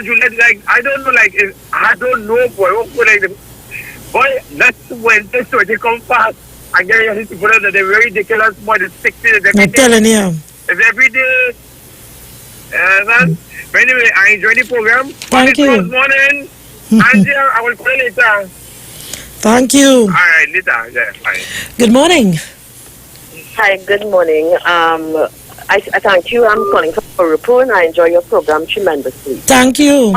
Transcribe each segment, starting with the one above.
Juliet, like, I don't know, like, I don't know, boy. Like, boy, that's when this way they come fast. And then you see people that they're very ridiculous, boy, the 60s, I'm telling you. It's every day. Man. But anyway, I enjoy the program. Thank you. Good morning. Angel, I will call you later. Thank you. All right, later. Yeah, bye. Good morning. Hi, good morning. I thank you. I'm calling from Urupu and I enjoy your program tremendously. Thank you.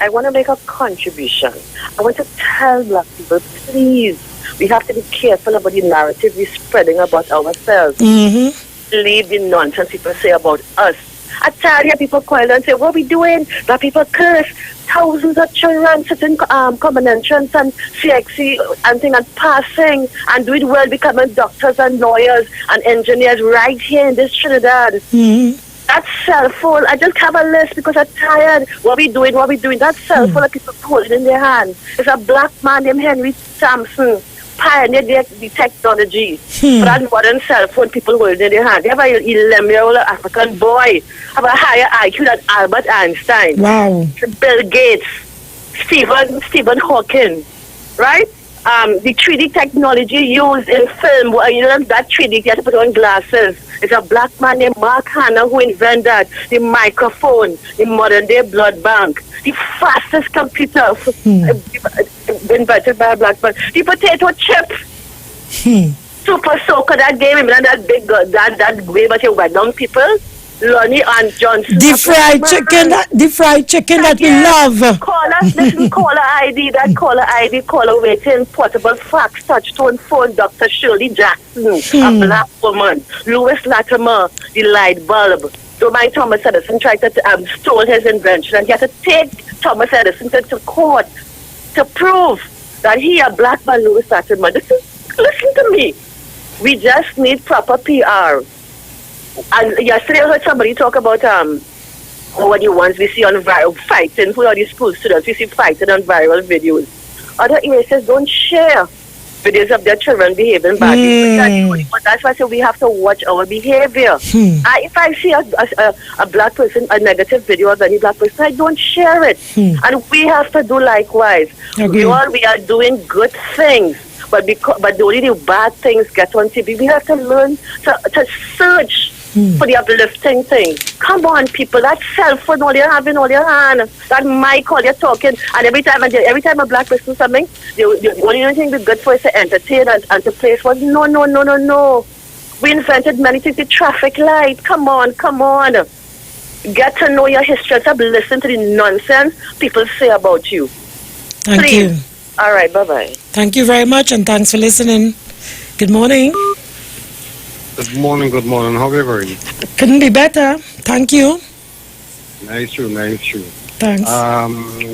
I want to make a contribution. I want to tell black people, please, we have to be careful about the narrative we're spreading about ourselves. Leave the nonsense people say about us. I tell you, people call and say, what are we doing? That people curse. Thousands of children sitting common entrance and CXC and thing and passing and doing well, becoming doctors and lawyers and engineers right here in this Trinidad. That's cell phone. I just have a list because I'm tired. What we doing? That cell phone that people holding in their hand. It's a black man named Henry Sampson. Pioneered the technology for that modern cell phone people holding in their hand. They have an 11-year-old African boy have a higher IQ than Albert Einstein. Wow. Bill Gates, Stephen Hawking, right? The 3D technology used in film, you know that 3D you have to put on glasses. It's a black man named Mark Hanna who invented that. The microphone, the modern day blood bank, the fastest computer invented by a black man. The potato chip. Super Soaker, that game, remember that big that way but you went down people? Lonnie and Johnson. The fried chicken that we love. Call us, listen, caller ID, that caller ID, caller waiting, portable fax, touch-tone phone, Dr. Shirley Jackson, a black woman, Louis Latimer, the light bulb. So my Thomas Edison tried to stole his invention and he had to take Thomas Edison to court to prove that he a black man, Louis Latimer. Listen to me. We just need proper PR. And yesterday I heard somebody talk about what the ones we see on viral fighting, who are the school students we see fighting on viral videos. Other areas don't share videos of their children behaving badly. But that's why I say we have to watch our behavior. If I see a black person, a negative video of any black person, I don't share it. And we have to do likewise. We are doing good things. But only the bad things get on TV. We have to learn to search for the uplifting things. Come on, people. That cell phone all you have in all your hand. That mic all you're talking. And every time a black person something, the only thing we're good for is to entertain and to play for. No. We invented many things. The traffic light. Come on. Get to know your history. Stop listening to the nonsense people say about you. Thank you. All right, bye-bye. Thank you very much and thanks for listening. Good morning. Good morning. How are you going? Couldn't be better. Thank you. Nice. Thanks.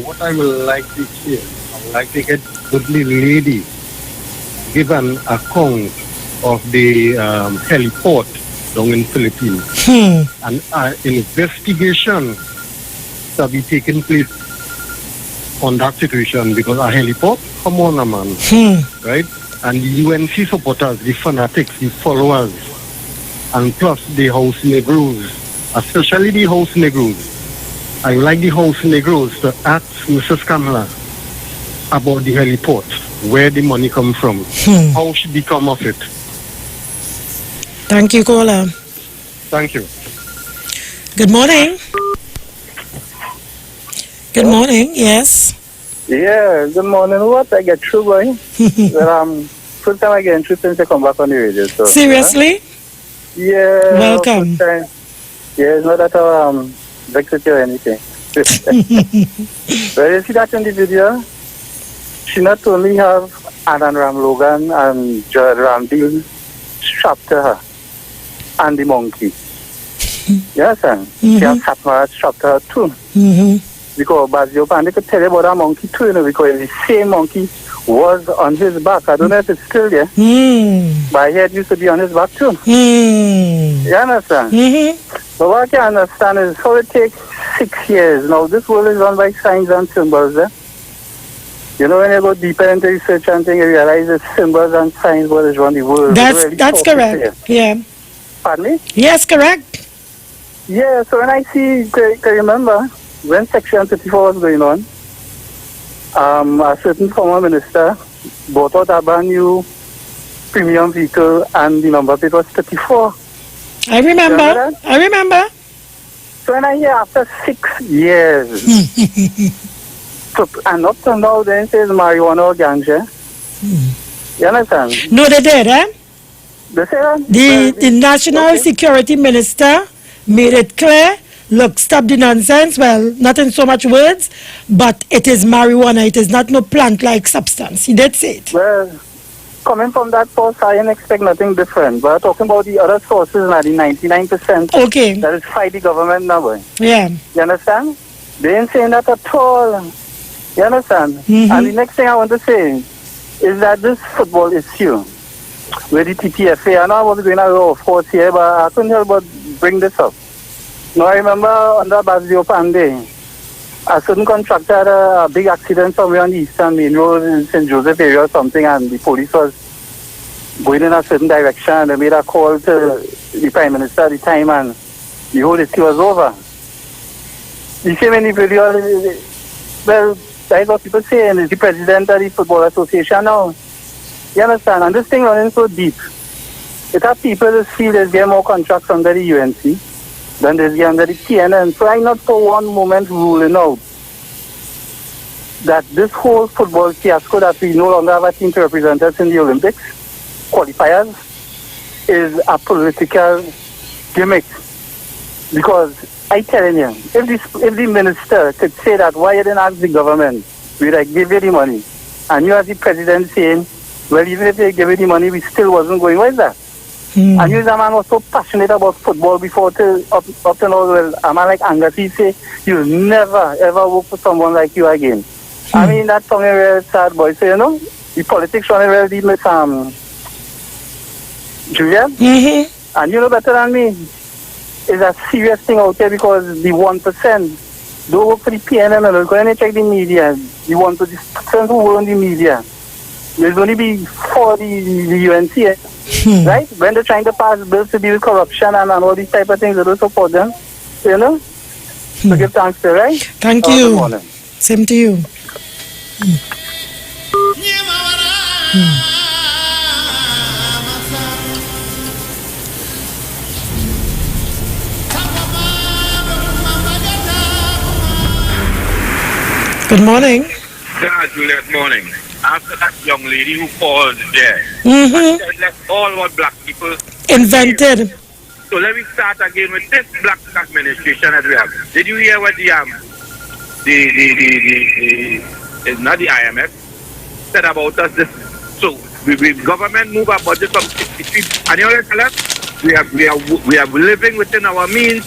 What I would like to hear, I would like to get goodly lady give an account of the heliport down in Philippines. And investigation shall be taking place on that situation because a heliport, come on, man, right? And the UNC supporters, the fanatics, the followers, and plus the house Negroes, especially the house Negroes. I would like the house Negroes to ask Mrs. Kamala about the heliport, where the money comes from, how should they come of it. Thank you, caller. Thank you. Good morning. Good morning, yes. Yeah, good morning. What I get through, boy? First time I get through since I come back on the radio. So, seriously? Yeah. Welcome. Yeah, it's not that I vex with you or anything. But you see that in the video? She not only have Adam Ram Logan and Jared Ramdale strapped to her and the monkey. Yes, sir. She has Satmara strapped to her too. Because Bazio Pan, they could tell you about that monkey too, you know, because the same monkey was on his back. I don't know if it's still there. But I heard it used to be on his back too. You understand? But what I can understand is how it takes 6 years. Now, this world is run by signs and symbols. You know, when you go deeper into research and things, you realize it's symbols and signs what is run the world. That's correct. Yeah. Pardon me? Yes, correct. Yeah, so when I see, I remember, when Section 34 was going on, a certain former minister bought out a brand new premium vehicle and the number plate was 34. I remember. Remember that? I remember. So when I hear after 6 years, so, and up to now, then says marijuana or ganja. You understand? No, they did, eh? They say that? The National Okay. Security Minister made it clear, look, stop the nonsense. Well, not in so much words, but it is marijuana. It is not no plant-like substance. He did say it. Well, coming from that source, I didn't expect nothing different. But talking about the other sources, now the 99% Okay. that is fight the government now, boy. Yeah. You understand? They ain't saying that at all. You understand? Mhm. And the next thing I want to say is that this football issue with the TTFA, I know I was going to go, of course, here, but I couldn't help but bring this up. Now, I remember under Basio Pandey, a certain contractor had a big accident somewhere on the Eastern Main Road in St. Joseph area or something, and the police was going in a certain direction, and they made a call to the Prime Minister at the time, and the whole issue was over. The same individual, well, that's what people say, and is the president of the Football Association now. You understand? And this thing running so deep. It has people that feel there's get more contracts under the UNC than there's get under the TNN. So I'm not for one moment ruling out that this whole football fiasco that we no longer have a team to represent us in the Olympics qualifiers is a political gimmick. Because I telling you, if the minister could say that, why you didn't ask the government, we like give you the money, and you as the president saying, well, even if they give you the money, we still wasn't going. Why is that? And you, the man was so passionate about football before up to now. Well, a man like Angati say, you'll never ever work for someone like you again. I mean, that's something real sad, boy. So, you know, the politics running real deep with Julia. Mm-hmm. And you know better than me, it's a serious thing out there because the 1% don't work for the PNM and go and check the media. The 1% who work on the media. There's only be for the UNC, right? When they're trying to pass bills to deal with corruption and all these type of things, they don't support them. You know? So give thanks to, right? Thank Good you. morning. Same to you. Good morning. Yeah, Juliet, morning. After that young lady who called there, Mm-hmm. that's all what black people Invented. So let me start again with this black administration that we have. Did you hear what the not the IMF said about us? This so we government move our budget from 63, and you know what tell us we are living within our means.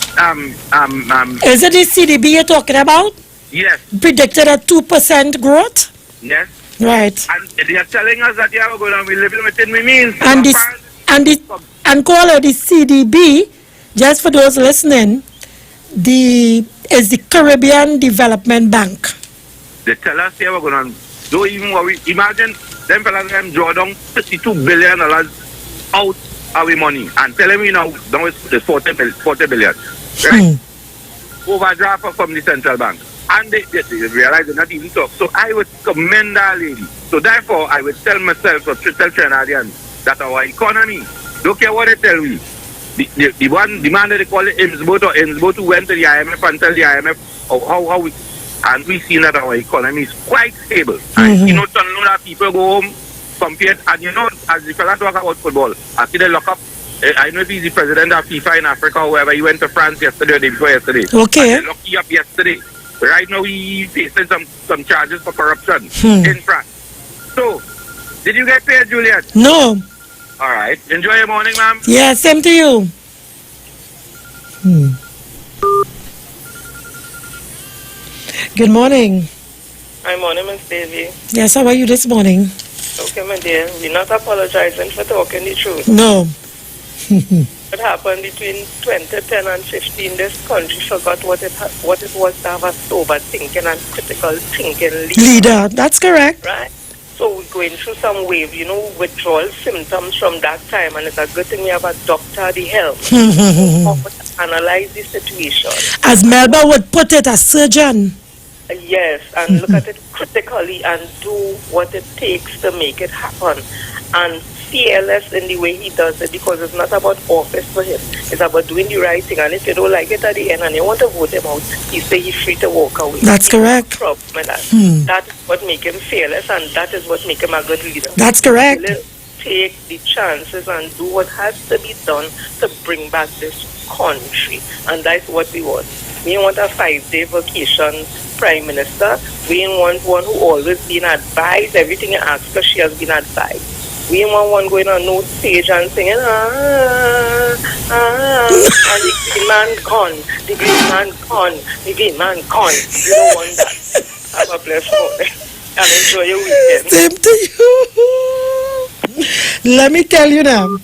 Is it the CDB you're talking about? Yes, Predicted a 2% growth? yes. Right. And they are telling us that we're going to be living within we means. And call it the CDB, just for those listening, is the Caribbean Development Bank. They tell us here we're going to do even what we imagine them fellas them draw down $52 billion out of our money and telling me now it's 40 billion. Right? Overdraft from the central bank. And they realize they're not even talk. So I would commend that lady. So therefore, I would tell myself or tell Trinidadians that our economy, don't care what they tell me, the man that they call it Innsbruck who went to the IMF and tell the IMF how we, and we see that our economy is quite stable. And you know, to know that people go home compared, and you know, as the fella talk about football, I see they lock up. I know if he's the president of FIFA in Africa or whoever, he went to France yesterday or the day before yesterday. Okay. And they locked him up yesterday. Right now he's facing some charges for corruption in France. So, did you get paid, Juliet? No. All right. Enjoy your morning, ma'am. Yeah, same to you. Good morning. Hi, morning, Miss Davy. Yes, how are you this morning? Okay, my dear. We're not apologizing for talking the truth. No. What happened between 2010 and 15, this country forgot what it was to have a sober thinking and critical thinking Leader, that's correct. right? So we're going through some wave, withdrawal symptoms from that time, and it's a good thing we have a doctor to help. analyze the situation. As Melba would put it, a surgeon. Yes, and look at it critically and do what it takes to make it happen. And fearless in the way he does it, because it's not about office for him. It's about doing the right thing. And if you don't like it at the end and you want to vote him out, he say he's free to walk away. That's correct. No problem with that. That is what make him fearless, and that is what make him a good leader. That's correct. He'll take the chances and do what has to be done to bring back this country. And that's what we want. We want a 5-day vacation prime minister. We want one who always been advised. Everything you ask her, she has been advised. We want one going on no stage and singing, and the green man gone, the green man gone, the green man gone. We don't want that. Have a blessed morning and enjoy your weekend. Same to you. Let me tell you now.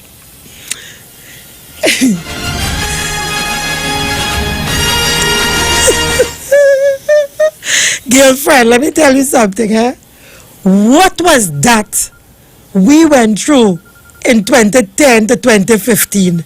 Girlfriend, let me tell you something, eh? What was that we went through in 2010 to 2015?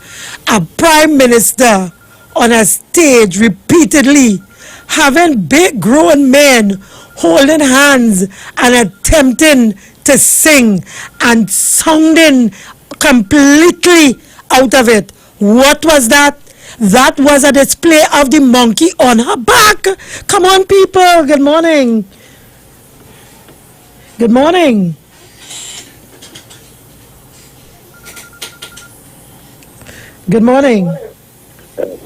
A prime minister on a stage repeatedly having big grown men holding hands and attempting to sing and sounding completely out of it. What was that? That was a display of the monkey on her back. Come on, people. Good morning. Good morning. Good morning.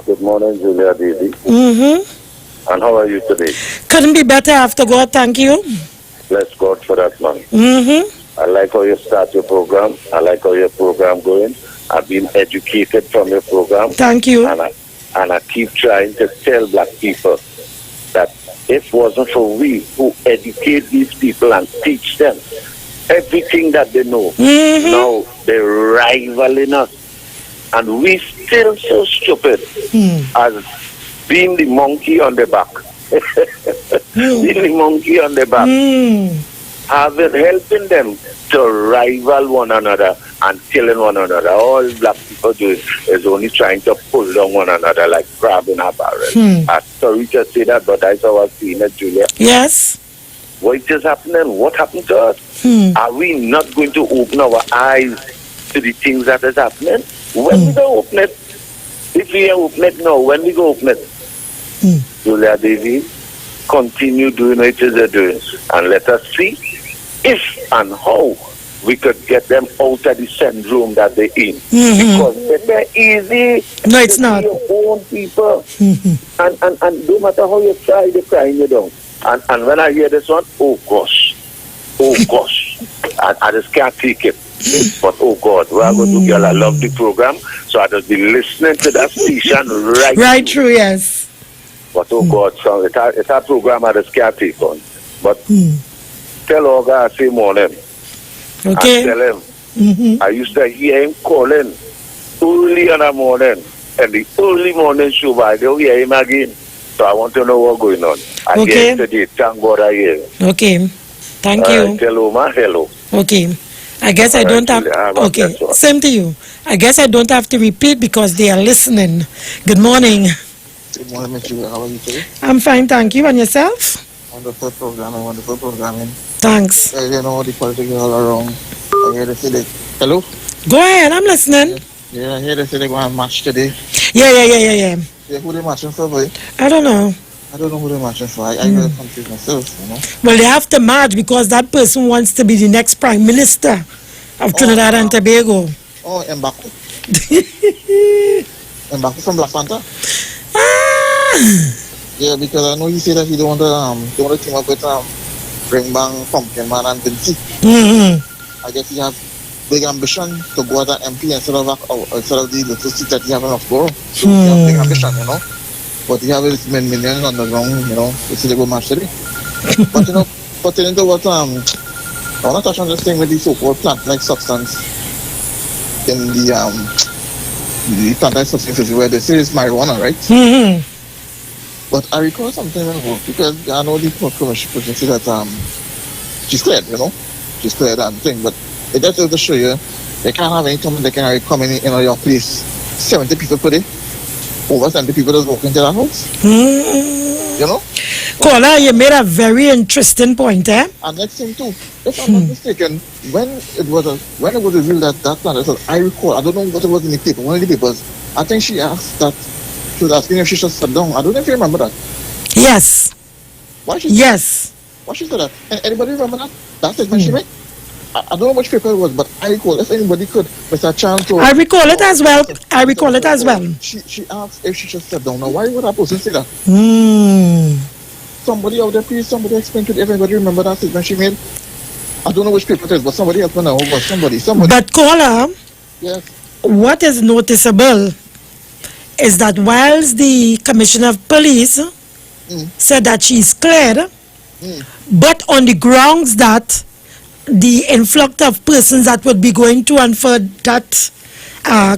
Good morning, Julia Daisy. Mm-hmm. And how are you today? Couldn't be better after God, thank you. Bless God for that, man. Mm-hmm. I like how you start your program. I like how your program going. I've been educated from your program. Thank you. And I keep trying to tell black people that if it wasn't for we who educate these people and teach them everything that they know, now they're rivaling us. And we still so stupid as being the monkey on the back. Being the monkey on the back. Helping them to rival one another and killing one another. All black people do is only trying to pull down one another like crab in a barrel. I'm sorry to say that, but that's how I've seen it, Julia. Yes. What is happening? What happened to us? Are we not going to open our eyes to the things that is happening? When we go open it, if we open it now, when we go open it, Julia Davy, continue doing what you're doing and let us see if and how we could get them out of the syndrome that they're in. Because it's not easy. No, it's not. Your own people. And no matter how you try, they're crying you down. And when I hear this one, oh gosh. I just can't take it. But oh God, we are going to do, girl. I love the program, so I just be listening to that station right through, yes. But oh God, so it's a program I just can't take on. But tell Olga I say morning. Okay. And tell him I used to hear him calling early in the morning, and the early morning show, but I don't hear him again. So I want to know what's going on. I hear him today. Thank God I hear him. Okay. Thank you. Tell Oma hello. Okay. I guess I don't have... Okay, same to you. I guess I don't have to repeat because they are listening. Good morning. Good morning, Ms. Julia. How are you today? I'm fine, thank you. And yourself? Wonderful programming. Thanks. I don't know the politics all around. I hear they say they... Hello? Go ahead, I'm listening. Yeah, I hear they say they're going to match today. Yeah. Yeah, who they matching for, boy? I don't know. I don't know who they're matching for. I get confused myself, you know. Well, they have to match because that person wants to be the next prime minister of Trinidad and Tobago. Oh, Mbaku. Mbaku from Black Panther? Yeah, because I know he said that he don't want to team up with Bring Bang, Pumpkin Man and Vinci. I guess he have big ambition to go as an MP instead of the little seat that he have in Loughborough. So he have big ambition, you know. But he have his millions on the ground, you know, to see the good match today. But you know, pertaining to what I want to touch on this thing with the so-called plant-like substance in the plant-like substances where they say it's marijuana, right? But I recall something because I know the commission said that she's cleared, you know, she's cleared and thing. But it just goes to show you they can't have any time they can come in your place 70 people per day. over 70 people just walk into that house. You know? Caller, you made a very interesting point, eh? And next thing too, if I'm not mistaken, when it was revealed that plan, I recall, I don't know what it was in the paper, one of the papers, I think she asked that, she was asking if she should step down. I don't know if you remember that. Yes. Why she Yes. Why she said that? Anybody remember that? That statement she made? I don't know which paper it was, but I recall, if anybody could, Mr. Chance or... I recall it as well. I recall it as well. She asked if she should step down. Now, why would that person say that? Somebody out there, please, somebody explain to everybody remember that statement she made? I don't know which paper it is, but somebody else know. But somebody. But caller, yes. What is noticeable is that whilst the Commissioner of Police said that she's cleared, but on the grounds that the influx of persons that would be going to and for that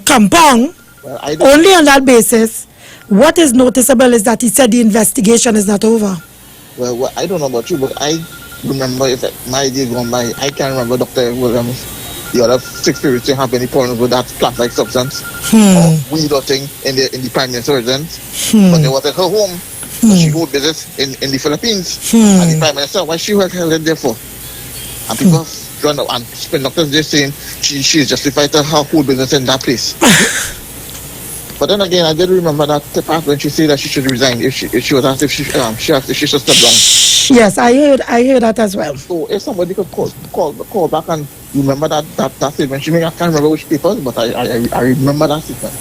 compound, only on that basis, what is noticeable is that he said the investigation is not over. Well, I don't know about you, but I remember, if my day gone by, I can't remember Dr. Williams, the other 6 spirits to have any problems with that plant-like substance or weed or thing in the Prime Minister's residence. But they was at her home. She hold business in the Philippines. And the Prime Minister, why she held it there for? And people run out and spin doctors there saying she is justified to her whole business in that place. But then again, I did remember that part when she said that she should resign if she was asked if she asked if she should step down. Yes, I heard that as well. So if somebody could call back and remember that statement she made, I can't remember which papers, but I remember that statement.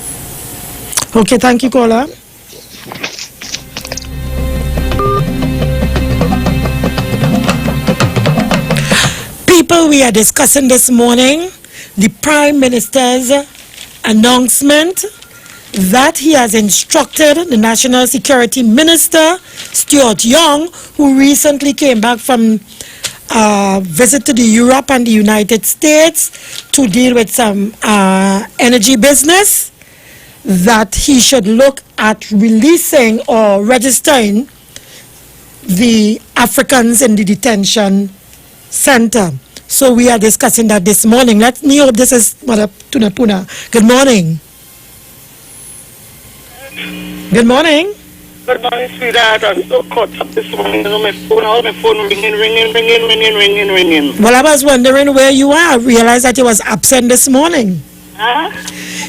Okay, thank you, caller. People, we are discussing this morning the Prime Minister's announcement that he has instructed the National Security Minister, Stuart Young, who recently came back from a visit to Europe and the United States to deal with some energy business, that he should look at releasing or registering the Africans in the detention center. So we are discussing that this morning. Let me hope this is Mother Tunapuna. Good morning. Good morning. Good morning, sweetheart. I'm so caught up this morning. All my phone ringing. Well, I was wondering where you are. I realized that you was absent this morning. Huh?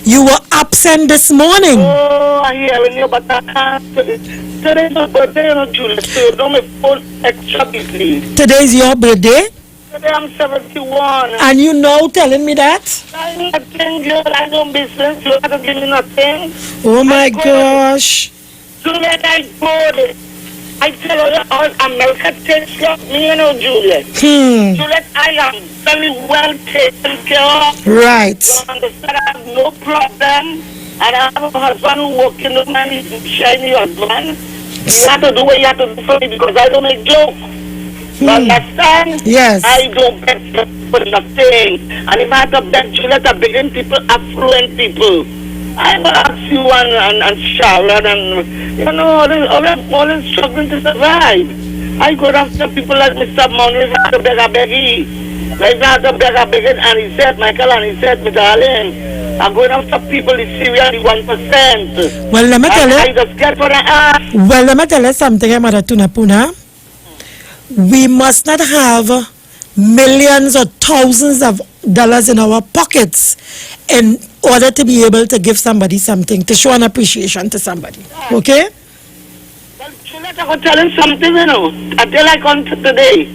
You were absent this morning. Oh, I hear you, but I can't. Today's my birthday, you know, Julia. So don't my phone extra busy. Today's your birthday? Today I'm 71. And you know telling me that? I need nothing, girl. I don't business. You haven't given me nothing. Oh my gosh. Juliet, I bored. I tell you, all America takes care of me, you know, Juliet. Juliet, I am very well taken care of. Right. You understand? I have no problem. And I have a husband who works in the man, he's a shiny husband. You have to do what you have to do for me because I don't make jokes. You understand? Yes. I don't beg for nothing. And if I have to beg Juliet, I'm begging people, affluent people. I will ask you and Sharon and, you know, all in struggling to survive. I go after people like Mr. Monroe, I have to beg a beggy. Like I have to beg a beggy, and he said, Michael, and he said, my darling, I'm going after people in Syria, the 1%. Well, let me tell you. I just get what I ask. Well, let me tell you something, Mother Tunapuna. We must not have millions or thousands of dollars in our pockets in order to be able to give somebody something, to show an appreciation to somebody. Okay? Well, Juliet, I will tell him something, you know. Until I come to today,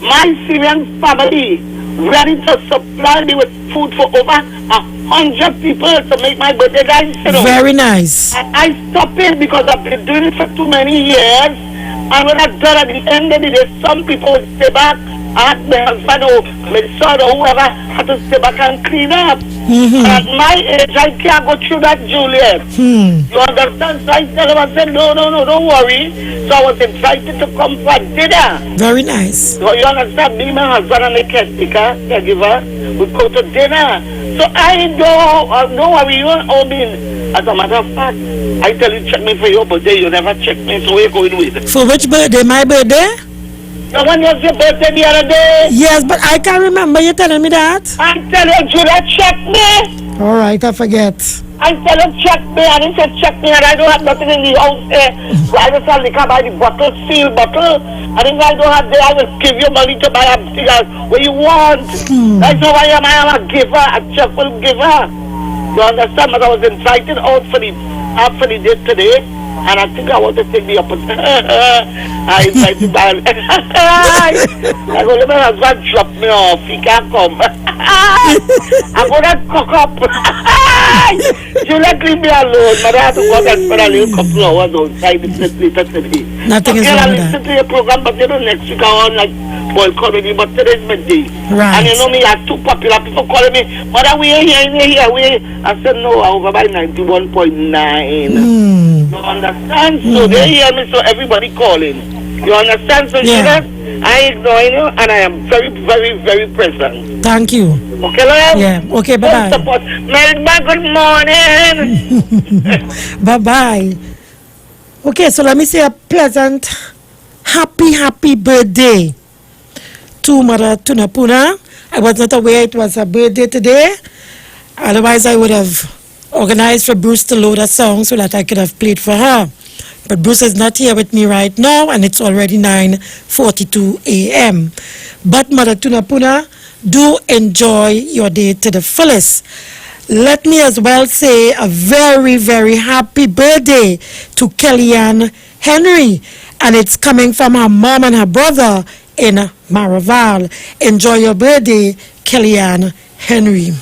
my Syrian family ready to supply me with food for over 100 people to make my birthday dance, you know. Very nice. I stopped it because I've been doing it for too many years. And when I done at the end of the day, some people would stay back. I had my husband or my son or whoever had to stay back and clean up. And at my age, I can't go through that, Juliet. You understand? So I tell him, I said, no, don't worry. So I was invited to come for dinner. Very nice. So you understand? Me, my husband and the caregiver, we go to dinner. So I don't worry, you know me. As a matter of fact, I tell you, check me for your birthday, you never check me, so where you going with? For which birthday? My birthday? The one was your birthday the other day. Yes, but I can't remember you telling me that. I tell you, Julia, check me. All right, I forget. I tell him check me, and he said check me, and I don't have nothing in the house there. So I just only can buy the bottle, seal bottle, and if I don't have there, I will give you money to buy a thing what you want. That's how I am. I am a giver, a cheerful giver. You understand? But I was invited out for the day today, and I think I want to take the opportunity. I invited my I go let my husband drop me off. He can't come. I'm gonna cook up. You let leave me alone. But I have to go and spend a little couple hours outside the later today. Nothing is wrong with that. I listen to your program, but you know next week I want like boy calling me, but today's my day. Right. And you know me, I too popular people calling me, mother, we ain't here, I said no, I'm over by 91.9. You understand? So they hear me, so everybody calling. You understand? So Yeah. I ignore you, and I am very, very, very present. Thank you. Okay, Lord? Yeah. Okay, bye-bye. Melba, good morning. Bye-bye. Okay, so let me say a pleasant, happy birthday to Mother Tunapuna. I was not aware it was her birthday today. Otherwise, I would have organized for Bruce to load a song so that I could have played for her. But Bruce is not here with me right now, and it's already 9:42 a.m. But Mother Tunapuna, do enjoy your day to the fullest. Let me as well say a very, very happy birthday to Kellyanne Henry, and it's coming from her mom and her brother in Maraval. Enjoy your birthday, Kellyanne Henry.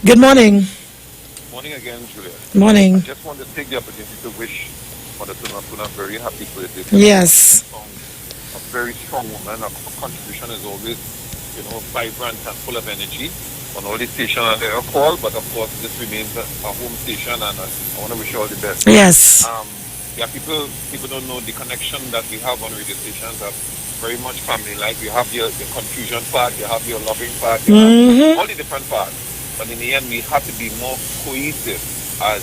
Good morning. Morning again, Julia. Morning. I just want to take the opportunity to wish Mother Tunapuna a very happy birthday. Yes. A very strong woman. Her contribution is always, vibrant and full of energy on all the stations that they are called. But of course, this remains a home station, and I want to wish you all the best. Yes. People don't know the connection that we have on radio stations are very much family-like. You have your confusion part, you have your loving part, you have all the different parts. But in the end, we have to be more cohesive as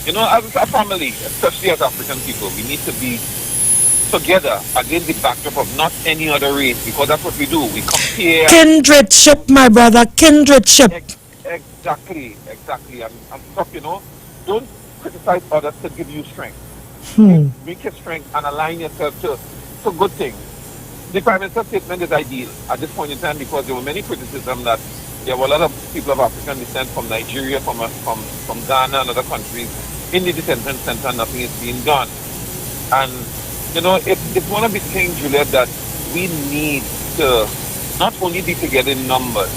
a family, especially as African people. We need to be together against the backdrop of not any other race, because that's what we do. We compare. Kindredship, my brother, kindredship. Exactly. I'm stuck, Don't criticize others to give you strength. Make your strength and align yourself to good things. The Prime Minister's statement is ideal at this point in time, because there were many criticisms that there were a lot of people of African descent from Nigeria, from Ghana and other countries in the detention center. Nothing is being done. And, it's one of the things, Juliet, that we need to not only be together in numbers,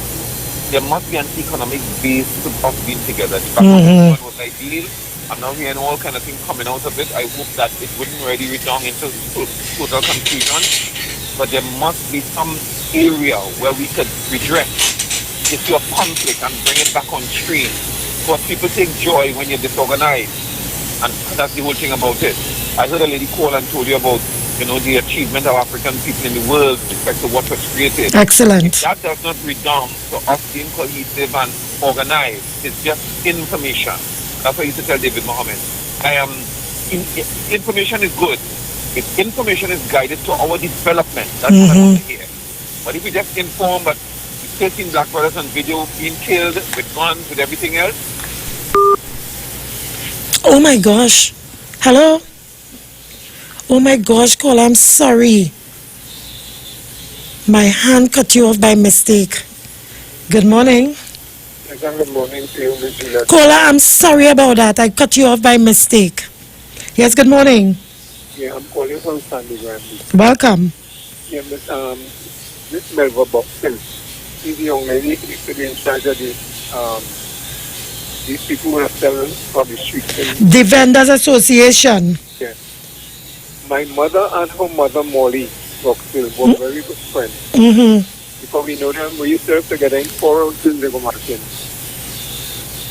there must be an economic base of being together. The was ideal. I'm now hearing all kind of things coming out of it. I hope that it wouldn't really redound into total confusion. But there must be some area where we could redress issue of conflict and bring it back on stream. Because people take joy when you're disorganized. And that's the whole thing about it. I heard a lady call and told you about, the achievement of African people in the world with respect to what was created. Excellent. If that does not redound to us being cohesive and organized, it's just information. That's what I used to tell David Mohammed. Information is good. If information is guided to our development, that's what I want to hear. But if we just inform, but 13 black brothers on video being killed with guns, with everything else. Oh my gosh. Hello? Oh my gosh, Cole, I'm sorry. My hand cut you off by mistake. Good morning. Good morning to you, Miss Juliet. Kola, I'm sorry about that. I cut you off by mistake. Yes, good morning. Yeah, I'm calling from Sandy Granby. Welcome. Yeah, Miss Melba Boxell. She's the young lady who is in charge of these people who are selling from the streets. The Vendors Association. Yeah. My mother and her mother, Molly Boxell, were very good friends. Because we know them, we served together in 4 ounces Lego Martin.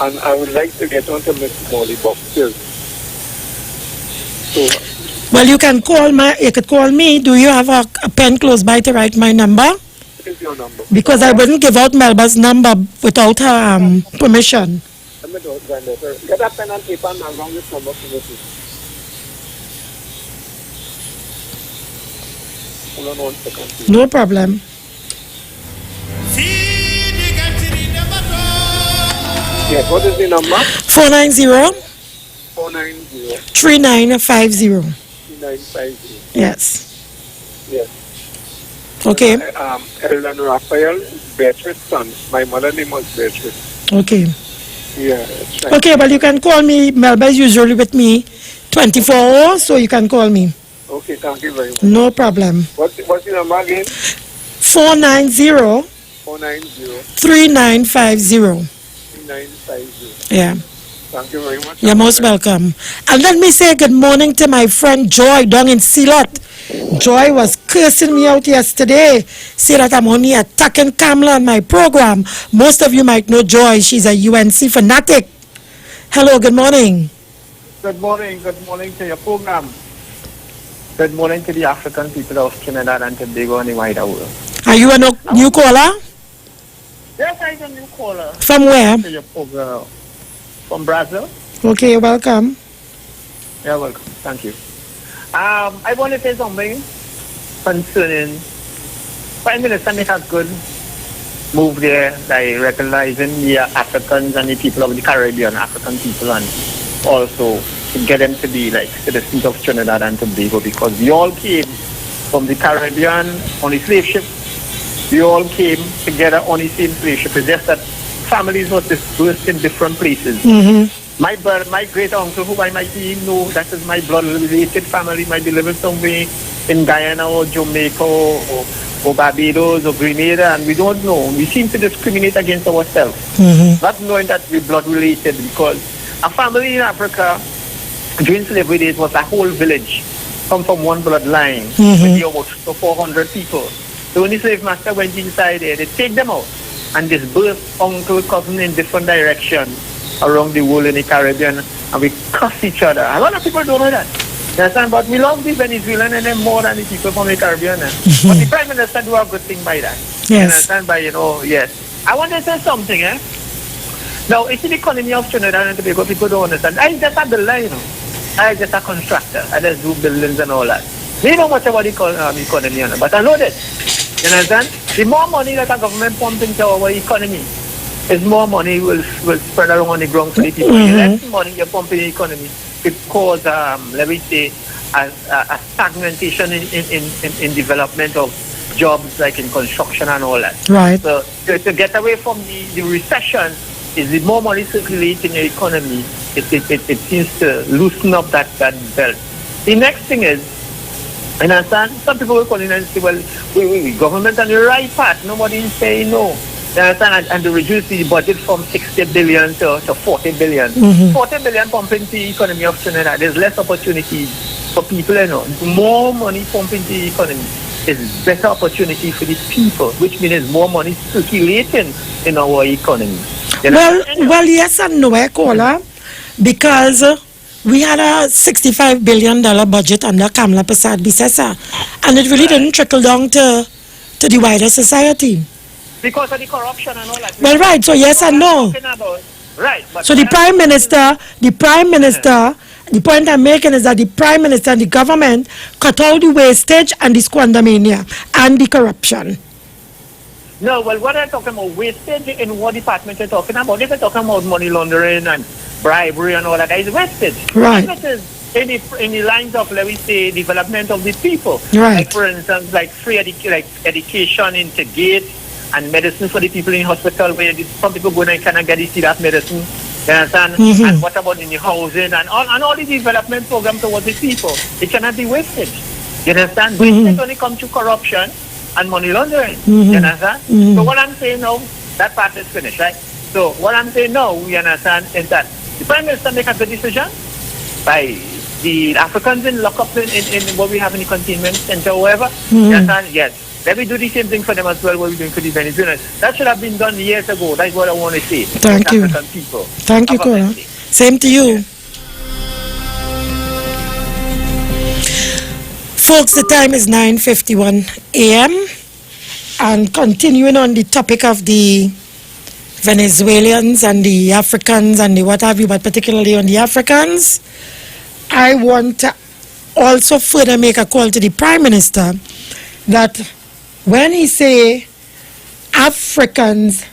And I would like to get on to Miss Molly Boxell. So, well, you could call me. Do you have a pen close by to write my number? What is your number? Because I wouldn't give out Melba's number without her permission. Let me do it, granddaughter. Get a pen and paper and I'll write this number for you. Hold on 1 second. No problem. Yes, what is the number? 490 490 3950. 3950. Yes. Yes. Okay. Eldon Raphael, Beatrice son. My mother name was Beatrice. Okay. Yeah. That's right. Okay, but you can call me. Melba is usually with me 24 hours, so you can call me. Okay, thank you very much. No problem. What's the number again? 490 490 3950. 3950. Yeah. Thank you very much. You're most welcome. And let me say good morning to my friend Joy down in Silot. Joy was cursing me out yesterday, say that I'm only attacking Kamala on my program. Most of you might know Joy. She's a UNC fanatic. Hello, good morning. Good morning to your program. Good morning to the African people of Trinidad and Tobago and the wider world. Are you a new caller? Yes, I'm a new caller. From where? To your program. From Brazil. Okay, welcome. You're welcome. Thank you. I want to say something concerning Prime Minister make a good move there by recognizing the Africans and the people of the Caribbean, African people, and also to get them to be like citizens of Trinidad and Tobago, because we all came from the Caribbean on the slave ship. We all came together on the same slave ship. It's just that families were dispersed in different places. Mm-hmm. My great uncle, who I might even know, that is my blood related family, might be living somewhere in Guyana or Jamaica or Barbados or Grenada, and we don't know. We seem to discriminate against ourselves, not knowing that we're blood related, because a family in Africa during slavery days was a whole village, come from one bloodline, with almost 400 people. So when the slave master went inside there, they take them out and disperse uncle, cousin in different directions around the world in the Caribbean, and we cuss each other. A lot of people don't know that. You understand? But we love the Venezuelan and then more than the people from the Caribbean. But the Prime Minister do a good thing by that. Yes. You understand? By, yes. I want to say something, Now, it's the economy of Trinidad and Tobago. People don't understand. I just a builder, I just a constructor. I just do buildings and all that. They know much about the economy, but I know that. You understand? The more money that the government pumps into our economy, is more money will spread around on the ground for the people. The less money you pump in the economy, it cause, let me say, a stagnation in development of jobs like in construction and all that. Right. So to get away from the recession, is the more money circulating in the economy, it seems to loosen up that belt. The next thing is, and understand, some people will call in and say, well, we government on the right path, nobody is saying no. You understand? And to reduce the budget from 60 billion to 40 billion. 40 billion pumping into the economy of Trinidad, there's less opportunities for people, More money pumping into the economy is better opportunity for the people, which means more money circulating in our economy. Well, yes and no, caller, because we had a $65 billion budget under Kamala Persad Bissessa, and it really didn't trickle down to the wider society. Because of the corruption and all that. Well, right, so yes and no. Right. So the Prime Minister, the point I'm making is that the Prime Minister and the government cut out the wastage and the squandermania and the corruption. No, well, what I'm talking about, wastage in what department you're talking about? If you're talking about money laundering and bribery and all that is wastage. Right. It is in the lines of, let me say, development of the people. Right. Like, for instance, like free education into gates and medicine for the people in hospital, where some people go and cannot get that medicine. You understand? And what about in the housing and all the development programs towards the people? It cannot be wasted. You understand? Wastage only comes to corruption and money laundering. You understand? So what I'm saying now, that part is finished, right? So what I'm saying now, you understand, is that the Prime Minister make a good decision by the Africans in lockup in what we have in the containment center or whatever. You understand? Yes. Let me do the same thing for them as well, what we're doing for the Venezuelans. That should have been done years ago. That's what I want to say. Thank you. African people. Thank you, Cora. Same to you. Folks, the time is 9:51 a.m. And continuing on the topic of the Venezuelans and the Africans and the what have you, but particularly on the Africans, I want to also further make a call to the Prime Minister that when he say Africans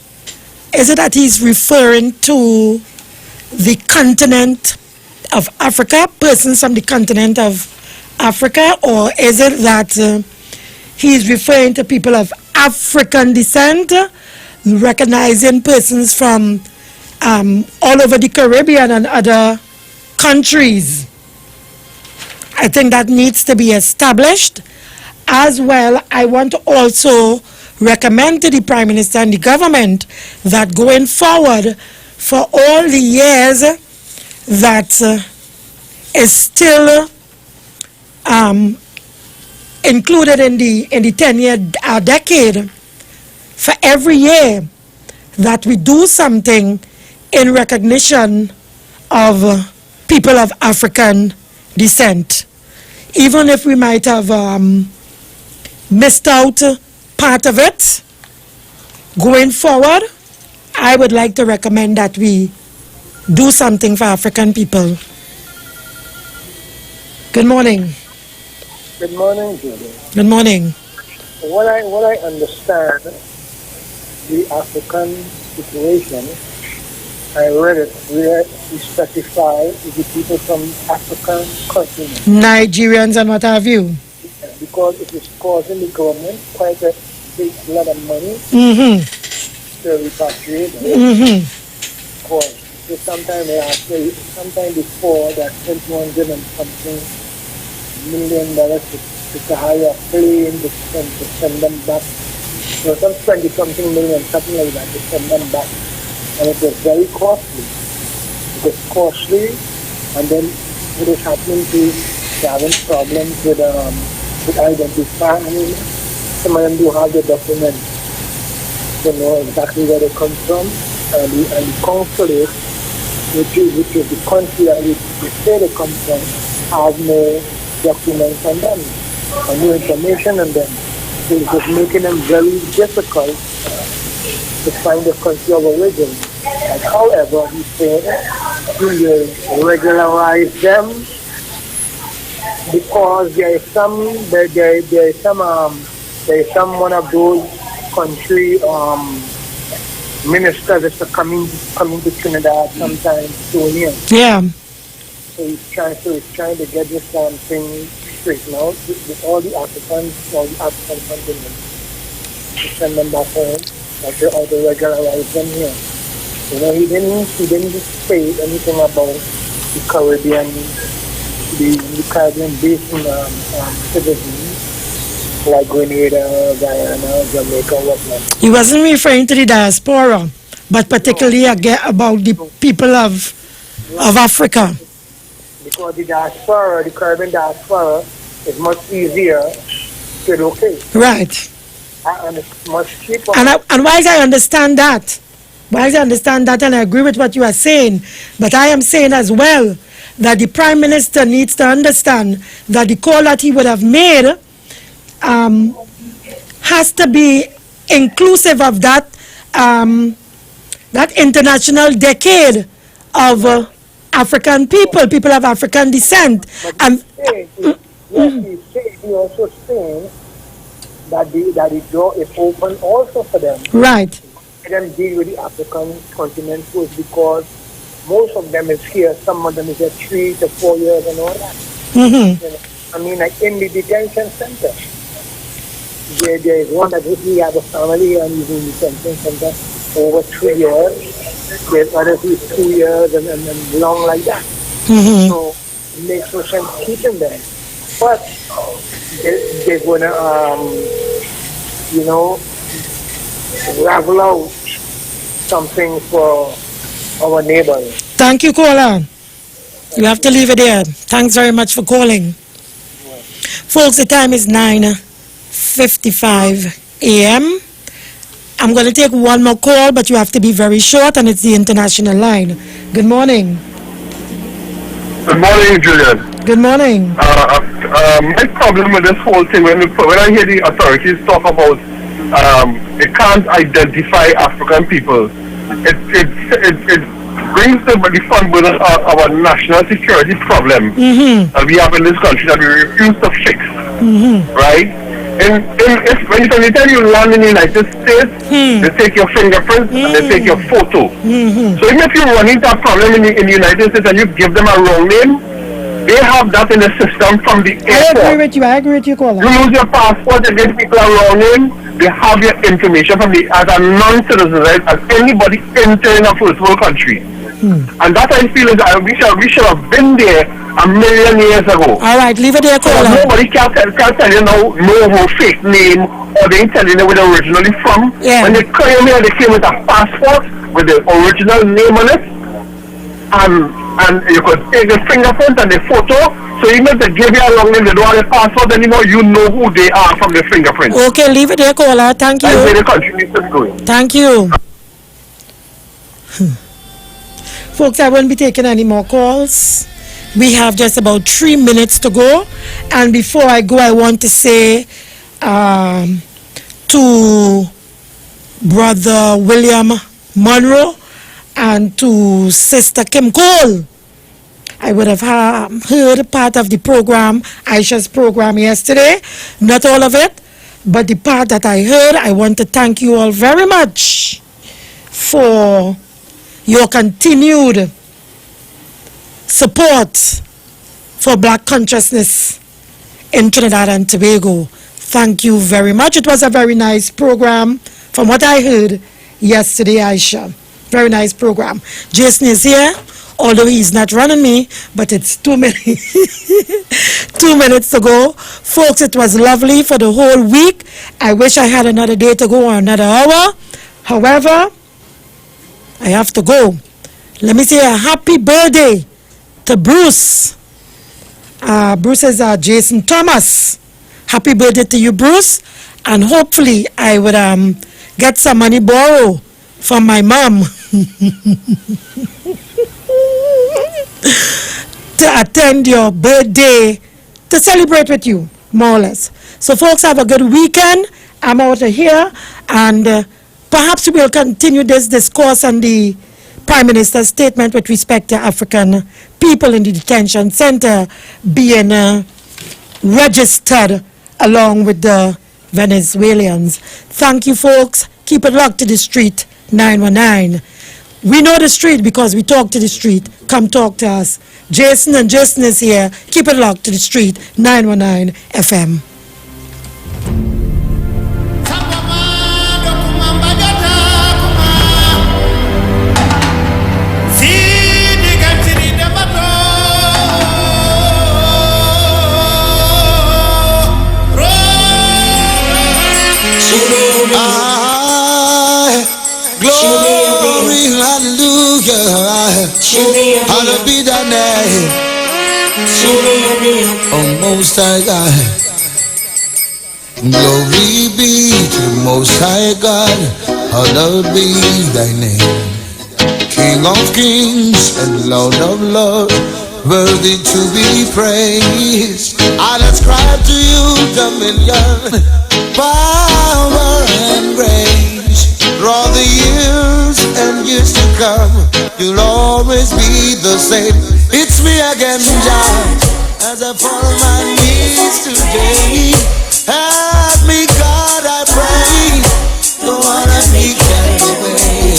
is it that he's referring to the continent of Africa, persons from the continent of Africa, or is it that he's referring to people of African descent, recognizing persons from all over the Caribbean and other countries? I think that needs to be established. As well, I want to also recommend to the Prime Minister and the government that going forward, for all the years that is still included in the 10-year decade, for every year that we do something in recognition of people of African descent, even if we might have missed out part of it. Going forward, I would like to recommend that we do something for African people. Good morning. Good morning, Julie. Good morning. What I understand, the African situation, I read it where we specify the people from African continent. Nigerians and what have you. Because it is causing the government quite a big lot of money to repatriate them. Because sometime before that $21 and something $million to hire a plane to send them back. So some 20 something million, something like that, to send them back. And it was very costly. It was costly, and then what is happening to having problems with identifying. I mean, some of them do have the documents to know exactly where they come from, and the consulate, which is the country that they say they come from, have no documents on them, and no information on them. So it's just making them very difficult to find the country of origin. And however, he said he will regularize them because there is some one of those country ministers that's coming to Trinidad sometime soon. Yeah. So he's trying to get this thing straight now with all the African continent to send them back home or to regularize them here. You know, he didn't say anything about the Caribbean basin citizens like Grenada, Guyana, Jamaica, whatnot. He wasn't referring to the diaspora, but particularly about the people of Africa. Because the diaspora, the Caribbean diaspora, is much easier to locate. Right. And it's much cheaper. And whilst I understand that, and I agree with what you are saying, but I am saying as well that the Prime Minister needs to understand that the call that he would have made has to be inclusive of that international decade of African people of African descent. He also saying that the door is open also for them. Right. Let them deal with the African continent first, because most of them is here. Some of them is here 3 to 4 years and all that. You know, I mean, like in the detention center, there is one that he has a family and he's in the detention center over 3 years. There's others who's 2 years and long like that. So it makes no sense keeping them. But they're going to, ravel out something for our neighbors. Thank you, caller. You have to leave it there. Thanks very much for calling. Folks, the time is 9:55 a.m. I'm going to take one more call, but you have to be very short, and it's the international line. Good morning. Good morning, Julian. Good morning. My problem with this whole thing, when I hear the authorities talk about they can't identify African people, it brings the fun with our national security problem that we have in this country that we refuse to fix, right? when you tell you land in the United States, they take your fingerprints and they take your photo. So even if you run into a problem in the United States and you give them a wrong name, they have that in the system from the airport. I agree with you, caller. You lose your passport and give people a wrong name, they have your information from as a non-citizen, right? As anybody entering a first world country. And that I feel is that we should have been there a million years ago. All right, leave it there, caller. Nobody can tell you no fake name, or they tell you where they're originally from. Yeah. When they came here, they came with a passport with the original name on it, and you could take the fingerprint and the photo. So even if they give you a long name, they don't have a passport anymore, you know who they are from the fingerprint. Okay, leave it there, caller. Thank you. That's where the country needs to be going. Thank you. Folks, I won't be taking any more calls. We have just about 3 minutes to go. And before I go, I want to say to Brother William Monroe and to Sister Kim Cole, I would have heard part of the program, Aisha's program yesterday. Not all of it, but the part that I heard, I want to thank you all very much for your continued support for Black consciousness in Trinidad and Tobago. Thank you very much. It was a very nice program from what I heard yesterday, Aisha. Very nice program. Jason is here, although he's not running me, but it's 2 minutes. 2 minutes to go. Folks, it was lovely for the whole week. I wish I had another day to go or another hour. However, I have to go. Let me say a happy birthday to Bruce. Bruce is Jason Thomas. Happy birthday to you, Bruce. And hopefully I would get some money borrowed from my mom to attend your birthday, to celebrate with you, more or less. So folks, have a good weekend. I'm out of here, and perhaps we'll continue this discourse on the Prime Minister's statement with respect to African people in the detention center being registered along with the Venezuelans. Thank you, folks. Keep it locked to the street 919. We know the street because we talk to the street. Come talk to us. Jason and Jason is here. Keep it locked to the street 919 FM. Glory, hallelujah, hallowed be thy name, oh Most High God. Glory be to the Most High God, hallowed be thy name. King of kings and Lord of lords, worthy to be praised. I'll ascribe to you dominion, power and grace. Through the years and years to come, you'll always be the same. It's me again, Jah, as I fall on my knees today. Help me, God, I pray. Don't wanna be carried away.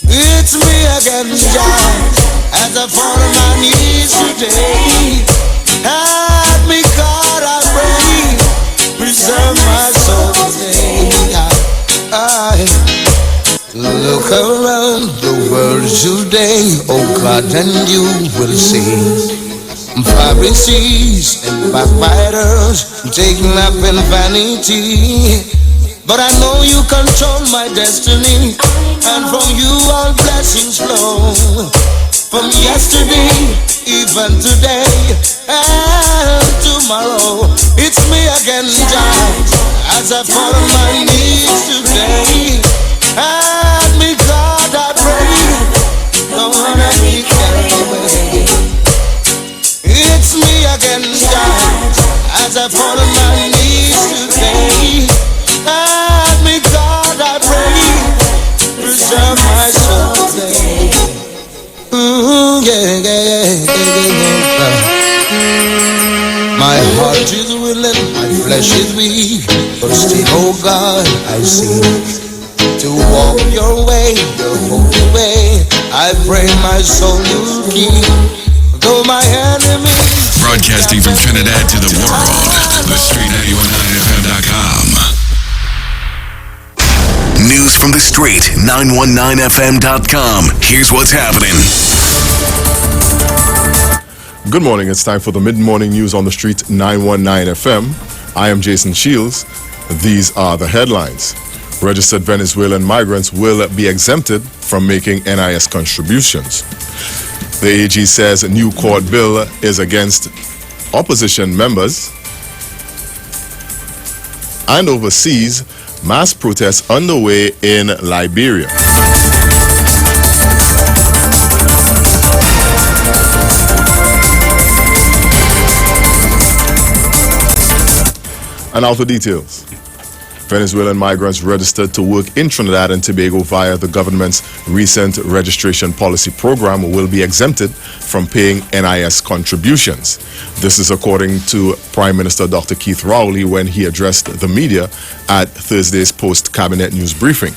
It's me again, Jah, as I fall on my knees today. Help me, God, I pray. Preserve my soul today. I look around the world today, oh God, and you will see Pharisees and backbiters taking up in vanity. But I know you control my destiny, and from you all blessings flow. From yesterday, even today, and tomorrow, it's me again, Jah, as I fall on my knees today. Help me, God, I pray. Don't wanna be carried away. It's me again, Jah, as I fall on my knees today. Help me, God, I pray. Preserve my soul today. Yeah. My heart is is willing, my flesh is weak, but still, oh God, I seek to walk your way, your holy way. I pray my soul you keep, though my enemies. Broadcasting from Trinidad to the world, the street919fm.com. News from the street, 919fm.com. Here's what's happening. Good morning. It's time for the mid-morning news on the street, 919 FM. I am Jason Shields. These are the headlines. Registered Venezuelan migrants will be exempted from making NIS contributions. The AG says a new court bill is against opposition members. And overseas, mass protests underway in Liberia. And now for details. Venezuelan migrants registered to work in Trinidad and Tobago via the government's recent registration policy program will be exempted from paying NIS contributions. This is according to Prime Minister Dr. Keith Rowley when he addressed the media at Thursday's post-cabinet news briefing.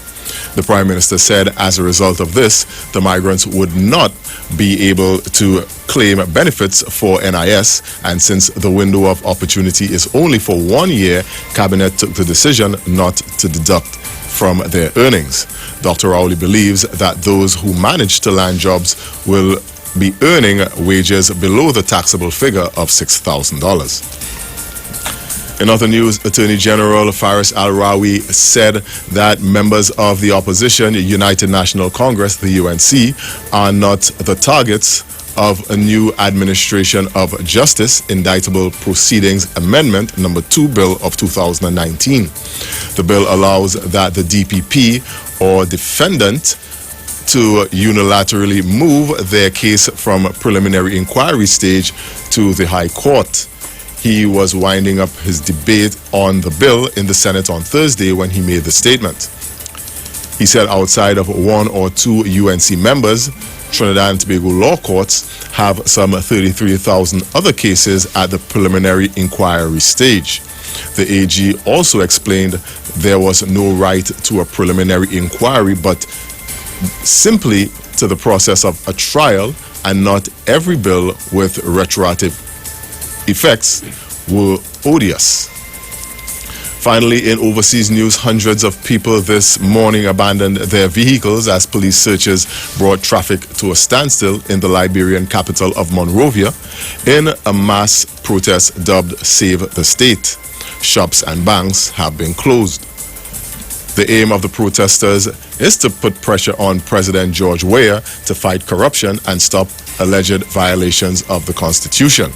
The Prime Minister said as a result of this, the migrants would not be able to claim benefits for NIS, and since the window of opportunity is only for 1 year, Cabinet took the decision not to deduct from their earnings. Dr. Rowley believes that those who manage to land jobs will be earning wages below the taxable figure of $6,000. In other news, Attorney General Faris Al-Rawi said that members of the opposition, United National Congress, the UNC, are not the targets of a new Administration of Justice Indictable Proceedings Amendment Number 2 Bill of 2019. The bill allows that the DPP or defendant to unilaterally move their case from preliminary inquiry stage to the High Court. He was winding up his debate on the bill in the Senate on Thursday when he made the statement. He said outside of 1 or 2 UNC members, Trinidad and Tobago law courts have some 33,000 other cases at the preliminary inquiry stage. The AG also explained there was no right to a preliminary inquiry, but simply to the process of a trial, and not every bill with retroactive effects were odious. Finally, in overseas news, hundreds of people this morning abandoned their vehicles as police searches brought traffic to a standstill in the Liberian capital of Monrovia in a mass protest dubbed Save the State. Shops and banks have been closed. The aim of the protesters is to put pressure on President George Weah to fight corruption and stop alleged violations of the Constitution.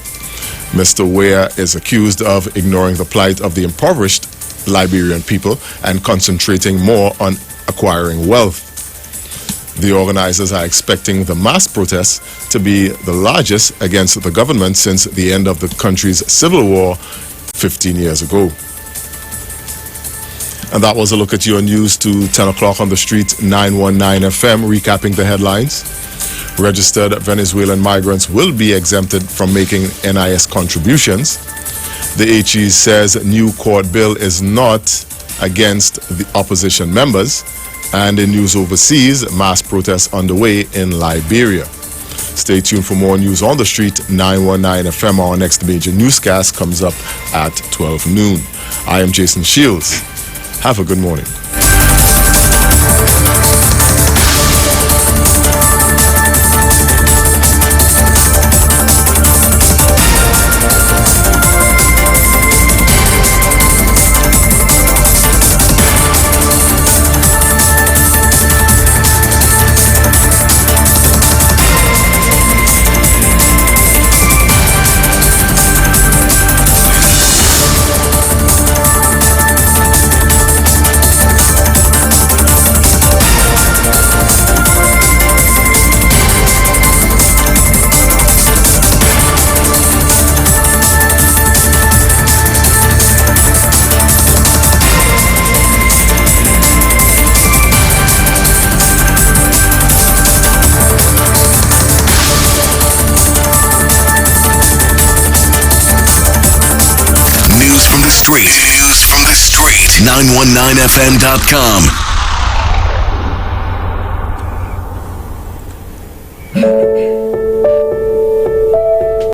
Mr. Weah is accused of ignoring the plight of the impoverished Liberian people and concentrating more on acquiring wealth. The organizers are expecting the mass protests to be the largest against the government since the end of the country's civil war 15 years ago. And that was a look at your news to 10 o'clock on the street, 919 FM, recapping the headlines. Registered Venezuelan migrants will be exempted from making NIS contributions. The HE says new court bill is not against the opposition members. And in news overseas, mass protests underway in Liberia. Stay tuned for more news on the street, 919 FM. Our next major newscast comes up at 12 noon. I am Jason Shields. Have a good morning. street. News from the street. 919fm.com.